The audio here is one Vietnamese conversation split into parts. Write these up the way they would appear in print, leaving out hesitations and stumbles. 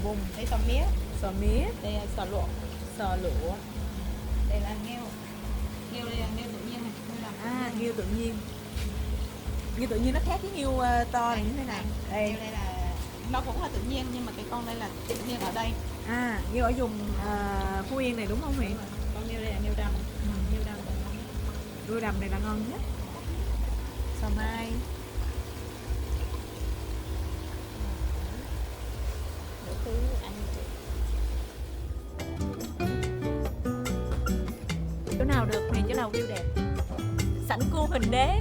bung. Đây sò mía. Sò mía. Đây là sò lụa. Sò lụa. Đây là nghêu. Nghêu đây là nghêu tự nhiên này. Nghêu tự nhiên. Nghêu tự nhiên nó khác với nghêu to này như thế nào? Đây. Nghêu đây là nó cũng là tự nhiên nhưng mà cái con đây là tự nhiên ở đây. Nghêu ở vùng Phú Yên này đúng không Huyền? Con nghêu đây là nghêu đầm. Nghêu đầm. Nghêu đầm này là ngon nhất. Sò mai. Đủ thứ ăn được. Chỗ nào được Huyền, chỗ nào view đẹp? Sảnh cua Huỳnh Đế.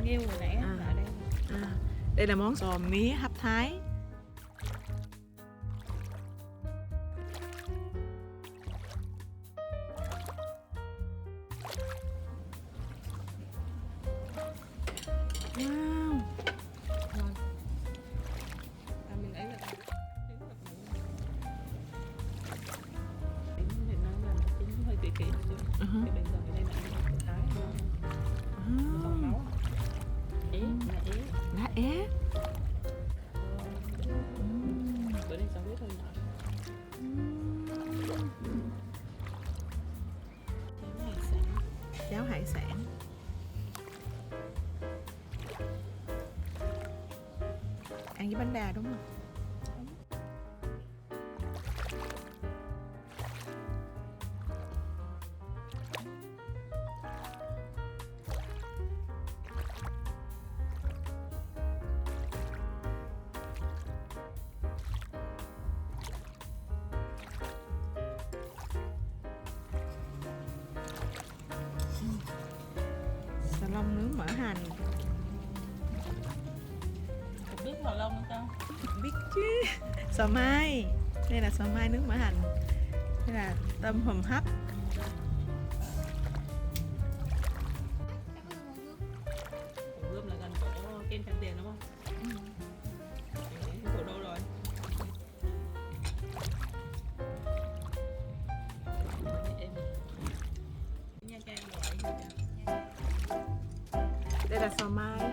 Nghêu hồi nãy ở đây. Đây là món sò mía hấp thái. Wow. Mình ấy là tính hơi kỳ một chút. Cái bây giờ ở đây là ăn thái còn máu. Lá é. Bữa nay xong biết thôi nhỏ. Cháo hải sản. Ăn với bánh đa đúng không? Xà lông nướng mỡ hành. Không biết màu lông không? Biết chứ. Sò mai. Đây là sò mai nướng mỡ hành. Đây là tôm hùm hấp. Hủ gươm là gần chỗ Ken Tràng Tiền đúng không? Thủ đô rồi. Nha Trang rồi. Đây là sò mai.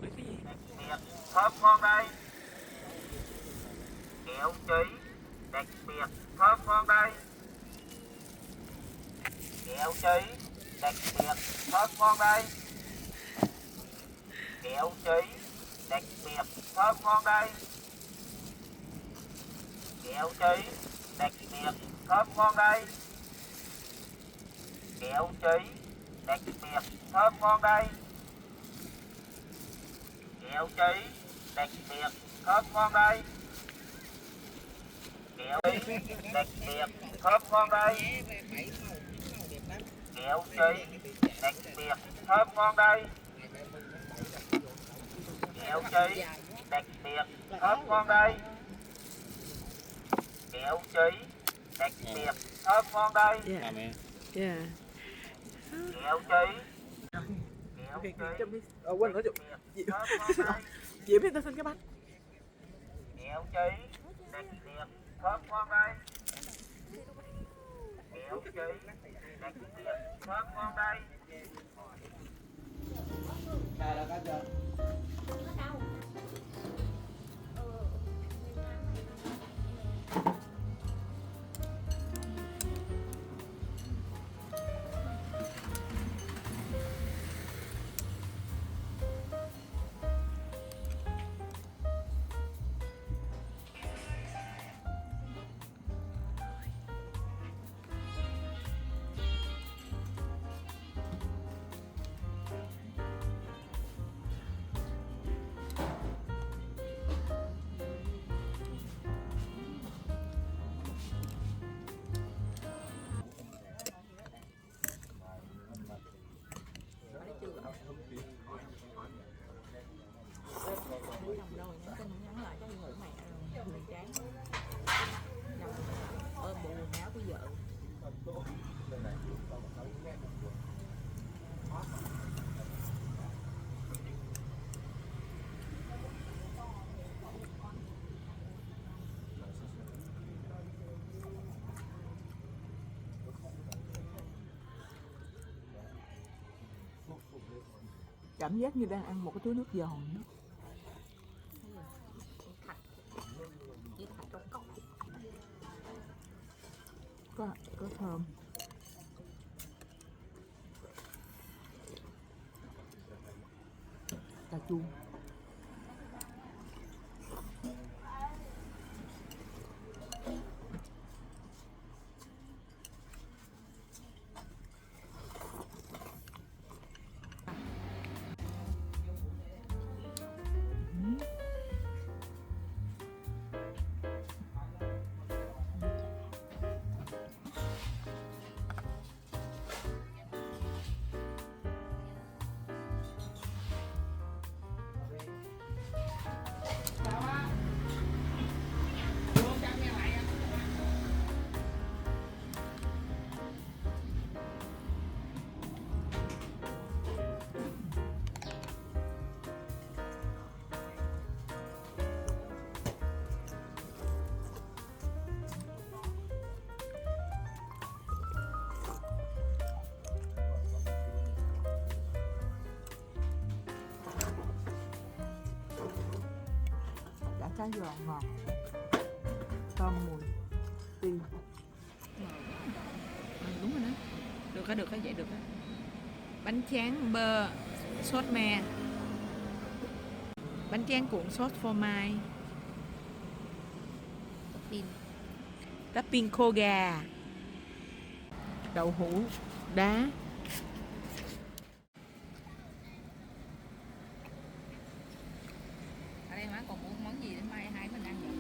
Là cái gì? biệt thơm ngon đây. Kẹo chỉ đặc biệt thơm ngon đây. Kẹo chỉ đặc biệt thơm ngon đây. Kẹo chỉ đặc biệt thơm ngon đây. Kẹo chỉ đặc biệt thơm ngon đây. Kẹo chỉ đặc biệt thơm ngon đây. Kẹo chỉ đặc biệt thơm ngon đây. Kẹo chỉ đặc biệt thơm ngon đây. Kẹo chỉ đặc biệt thơm ngon đây. Kẹo chỉ đặc biệt thơm ngon đây. Kẹo chỉ đặc biệt thơm ngon đây. Yeah. Làm em. Yeah. Kẹo chỉ. Kẹo chỉ Quên nữa chụp. thơm ngon đây. Diễm thì ta xin cái bánh. Kẹo chỉ đặc biệt thơm ngon đây. Kẹo chỉ đặc biệt thơm ngon đây. Cảm giác như đang ăn một cái túi nước giòn nữa. Có thơm. Cà chua. Cá giò ngọt, thơm mùi tiêu. Đúng rồi đó. Được á, vậy được á. Bánh tráng bơ sốt me. Bánh tráng cuộn sốt phô mai. Topping khô gà. Đậu hũ đá. Ở đây má còn muốn món gì đến mai hai mình ăn vậy?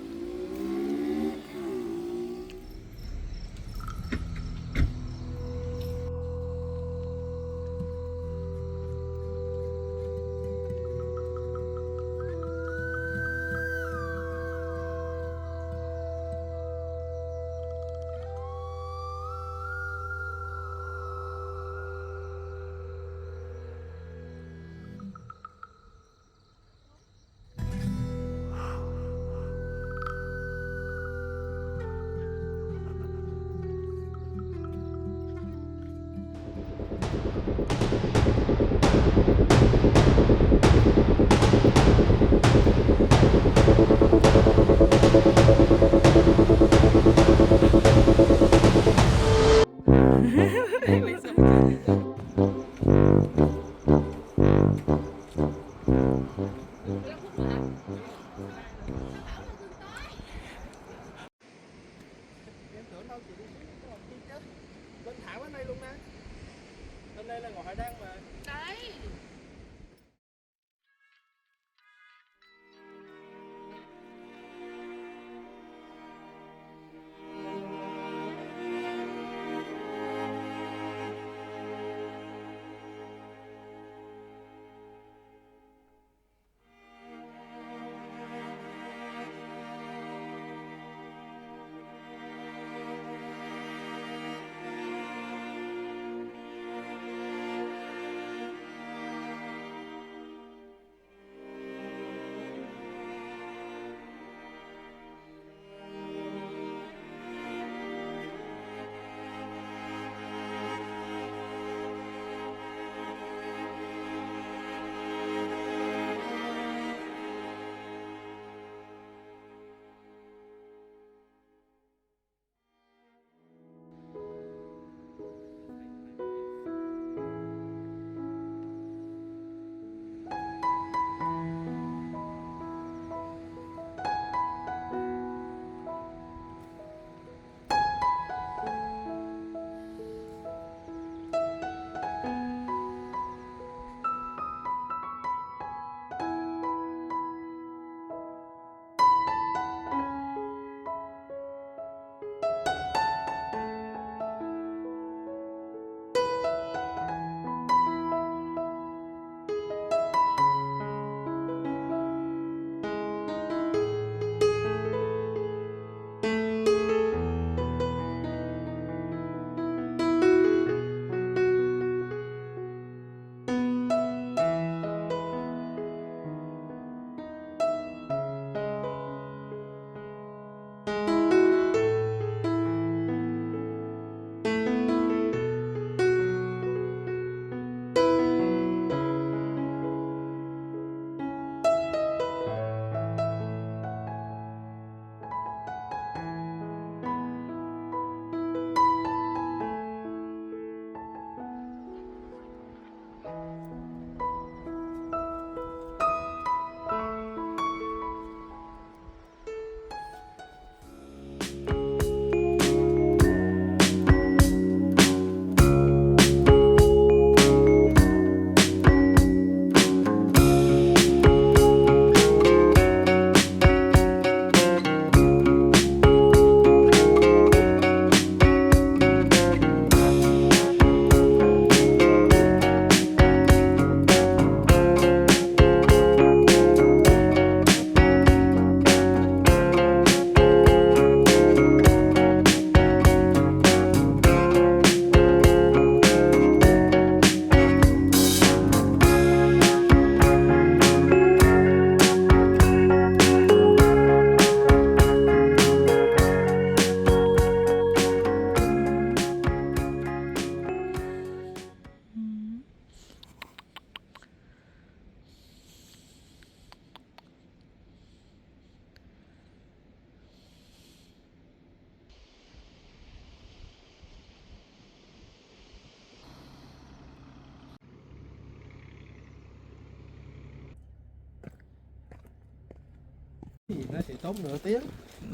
Thì nó sẽ tốn nửa tiếng,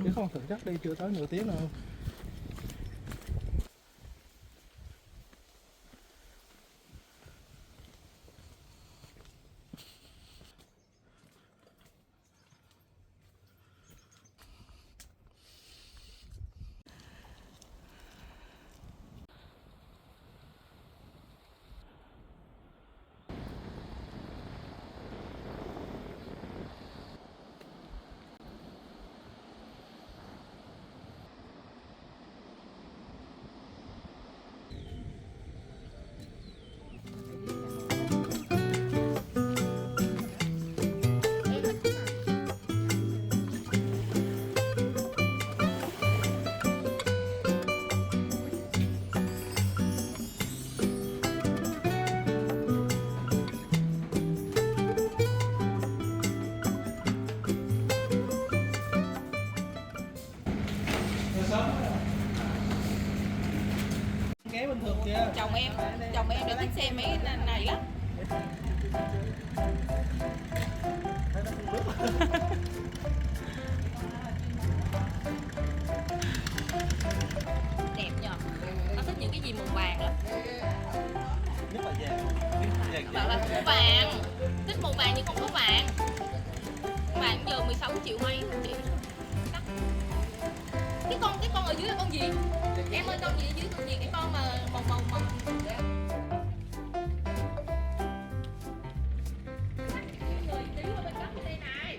chứ không thực chất đi chưa tới nửa tiếng đâu. Ghé bình thường kìa. Chồng em đã thích xem mấy cái này lắm. Đẹp nhờ. Nó thích những cái gì màu vàng lắm. Nhất là vàng. Nó bảo là có vàng, thích màu vàng nhưng không có vàng. Vàng giờ 16 triệu mấy chị. Cái con ở dưới là con gì? Em ơi, con gì ở dưới con gì? Cái con mà màu người tí ở bên góc đây này.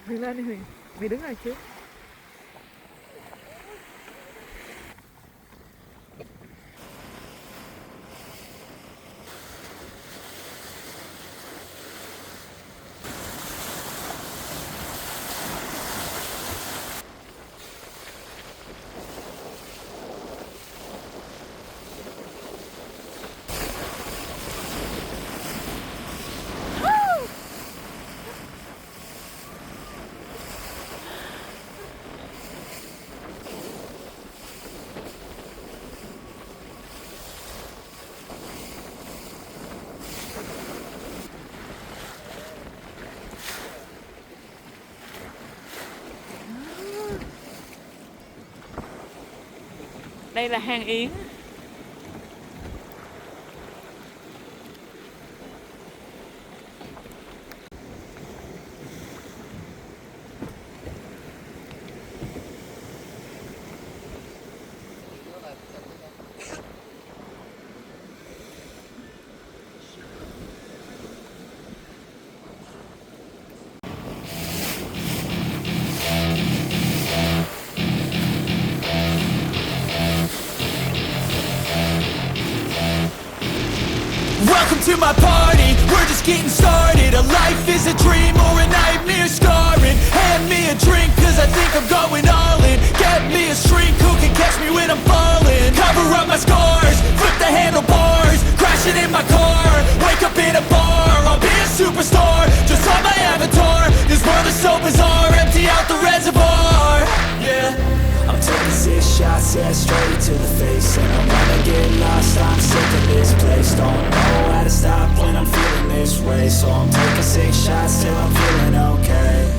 Huyền lên đi Huyền, Huyền đứng rồi chứ. Đây là hang yến. Welcome to my party, we're just getting started. A life is a dream or a nightmare scarring. Hand me a drink cause I think I'm going all in. Get me a shrink who can catch me when I'm falling. Cover up my scars, flip the handlebars. Crashing in my car, wake up in a bar. I'll be a superstar, just on my avatar. This world is so bizarre, empty out the reservoir. Yeah, I'm taking 6 shots, yeah, straight to the face. And I wanna get lost, I'm sick of this place. Don't know how to stop when I'm feeling this way. So I'm taking 6 shots till I'm feeling okay.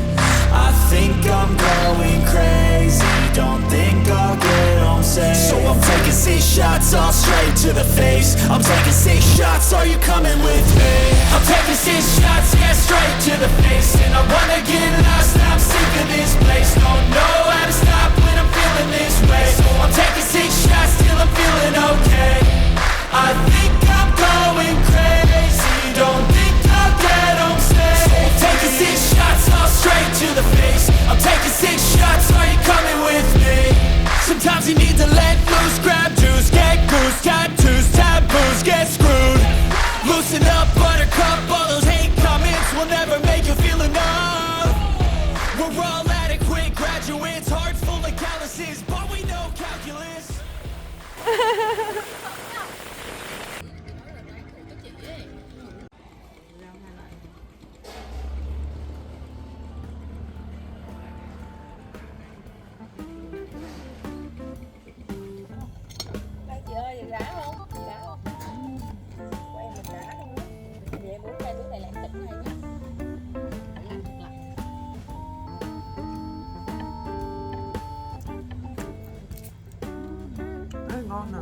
I think I'm going crazy, don't think I'll get home safe. So I'm taking 6 shots, all straight to the face. I'm taking 6 shots, are you coming with me? I'm taking 6 shots, yeah, straight to the face. And I wanna get lost, I'm sick of this place. Don't know how to stop when I'm feeling this way. So I'm taking 6 shots till I'm feeling okay. I think I'm going crazy, don't think I'll get home safe. So I'm taking 6 shots, all straight to the face. I'm taking 6 shots, are you coming with me? Sometimes you need to let loose, grab juice, get goose, tattoos, taboos, get screwed. Loosen up, buttercup, all those hate comments will never make you feel enough. We're all adequate graduates, hearts full of calluses, but we know calculus. Đây chị ơi, đá không? Đá không? Quay mình đá luôn á. Vậy bữa này làm tỉnh hay nhá. Làm thật lạnh. Ơi, ngon nè.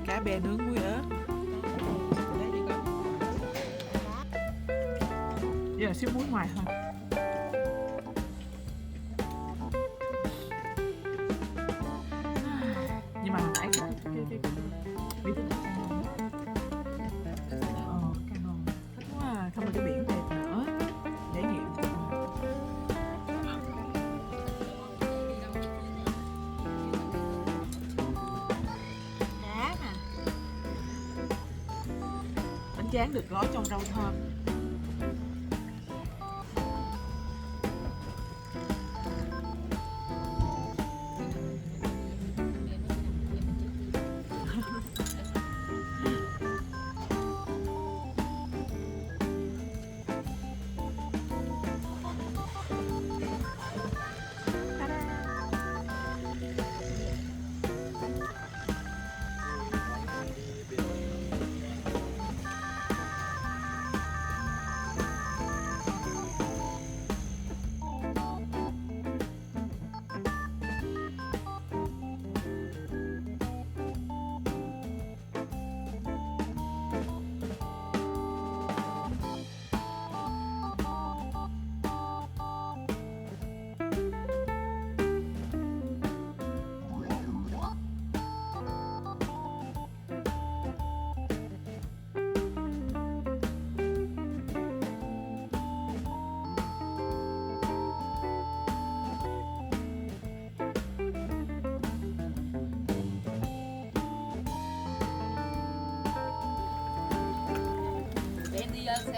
Cá bè nướng muối ớt. Giờ xíu muối ngoài thôi. Nhưng mà hồi nãy cái bí thức cái ngon. Thích quá à. Không được cái biển đẹp nữa. Trải nghiệm. Cá nè. Bánh tráng được gói trong rau thơm.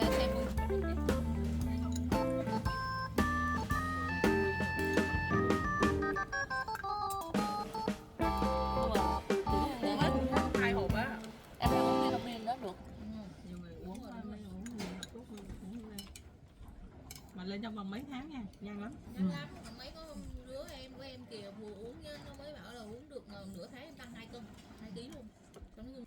xe bún. Hai hộp á. Em phải uống cái đồng niên đó được. Nhiều người uống rồi mới uống nhiều thuốc uống lên. Mà lên trong vòng mấy tháng nha, nhanh lắm. Nhanh lắm, mấy có đứa em của em kìa vừa uống nhá, nó mới bảo là uống được nửa tháng em tăng 2 cân, 2 kg luôn. Trong người.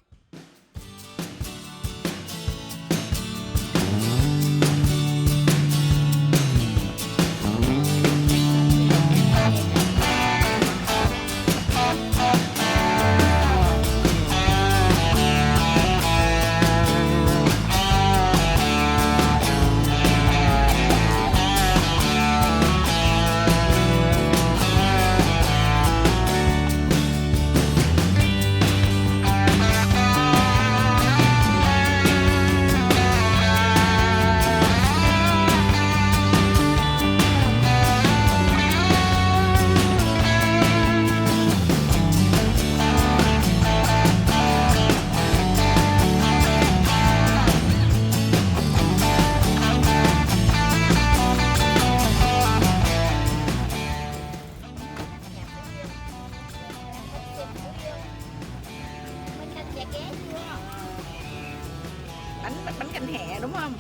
Bánh canh hẹ đúng không?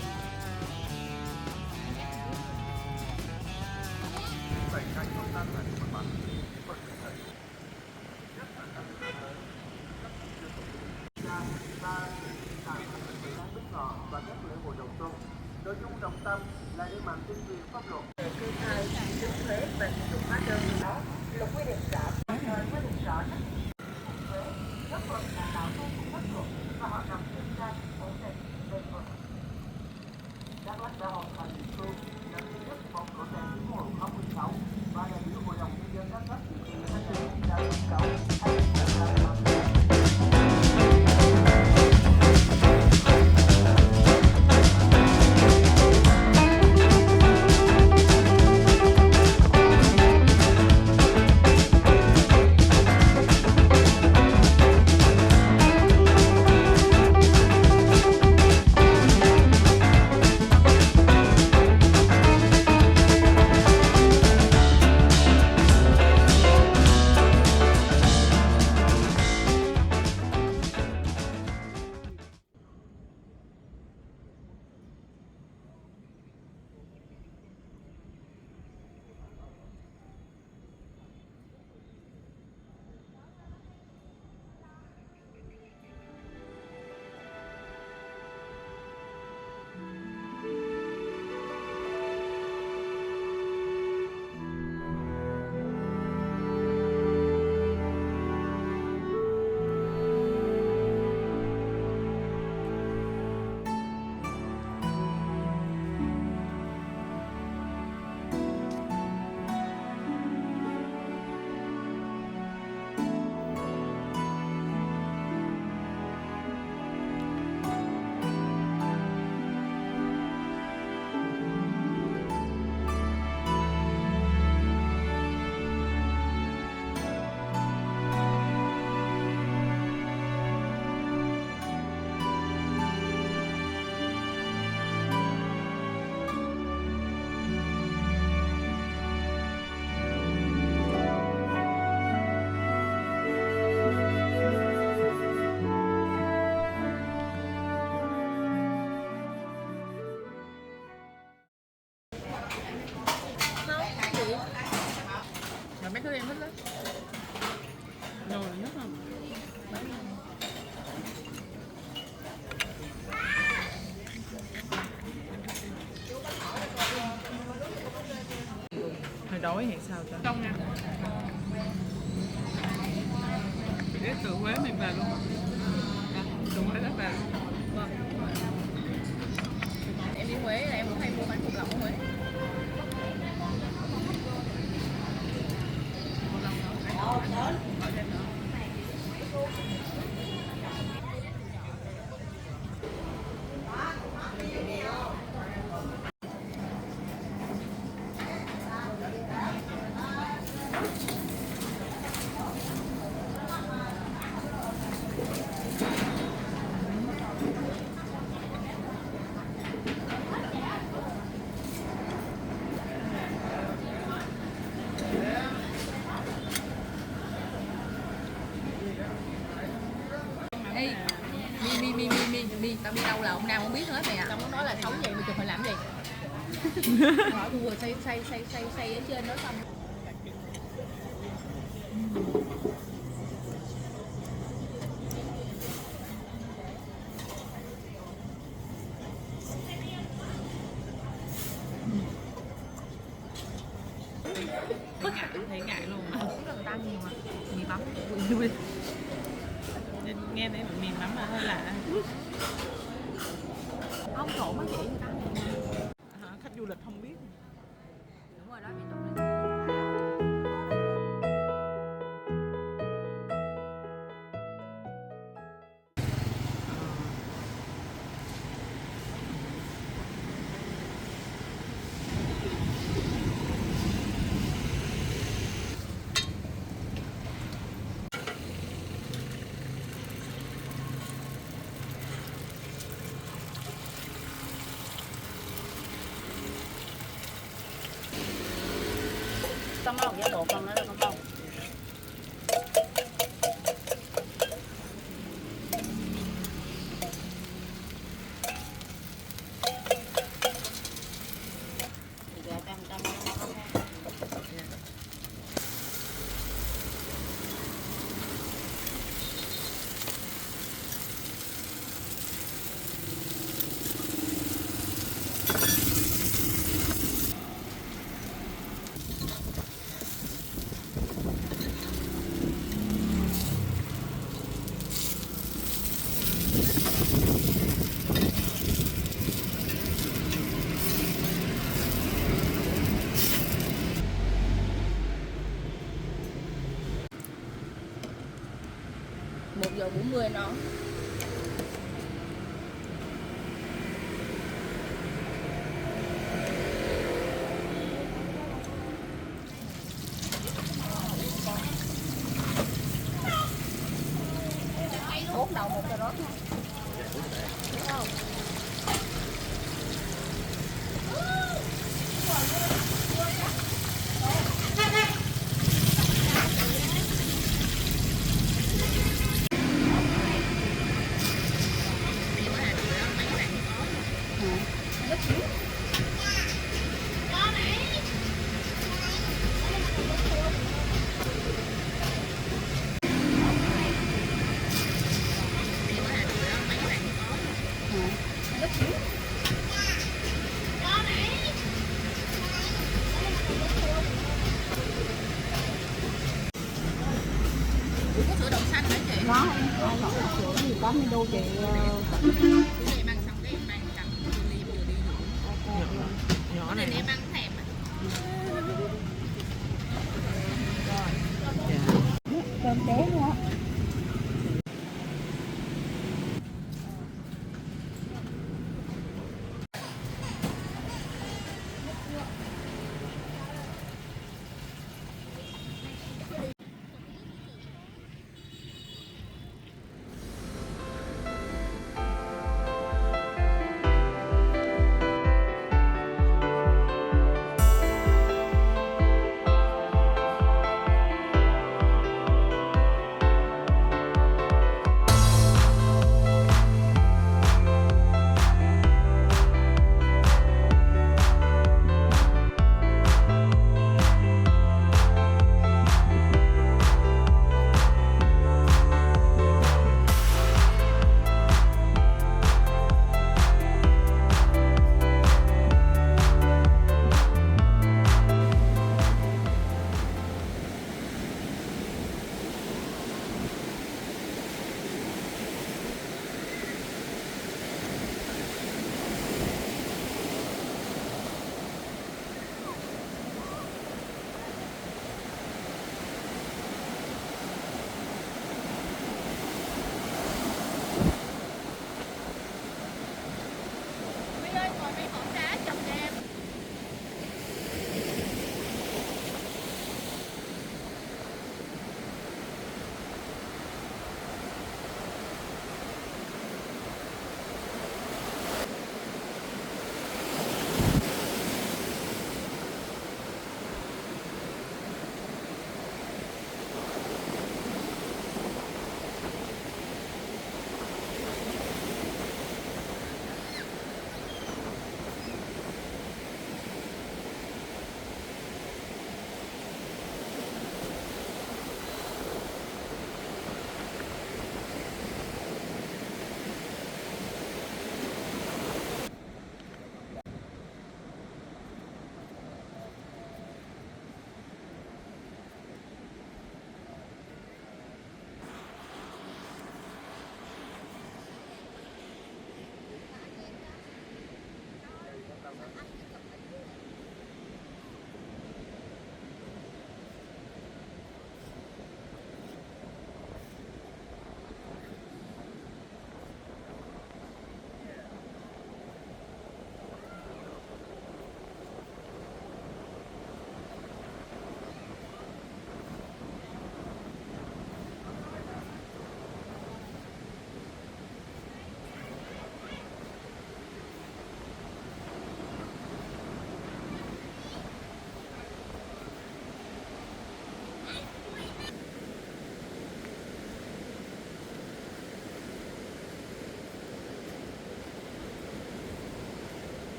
và các lễ hội đầu xuân. Nội dung trọng tâm là đẩy mạnh tuyên truyền pháp luật về kê khai, tính thuế và sử dụng hóa đơn đó. Luật quy định rõ, quy định rõ nhất thuế, góp phần đảm bảo tuân thủ pháp luật và hoạt động kinh doanh ổn định bền vững. Đắk Lắk đã hoàn thành địa phương lần thứ nhất bầu cử đại biểu Quốc hội khóa 16 và đại biểu Hội đồng nhân dân các cấp nhiệm kỳ 2016-2025. Mà mấy thứ em thích lắm. Nồi nước không? Hồi đói hay sao ta? Không nha. Để từ Huế mình về luôn. Từ Huế đã về. Vâng. Em đi Huế là em cũng hay mua bánh bột lọc ở Huế. nói là sống vậy mà chụp phải làm gì? Họ vừa xây ở trên đó xong. Bất ngại thấy ngại luôn mà. Người ta nhiều mà mì mắm Nghe thấy mì mắm mà hơi lạ. không thổ mấy chị người ta nhiều. Khách du lịch không biết. Đúng rồi đó mì tôm. Con mông với bộ con đó là con mông. Một giờ 40 nó. Hốt đầu một cà rốt nha. Đúng không? Có sữa đậu xanh hả chị? Có ai gọi là sữa thì có menu chị. Cái này mang xong cái em mang cầm vừa đi vừa đi. Nhỏ này. Em ăn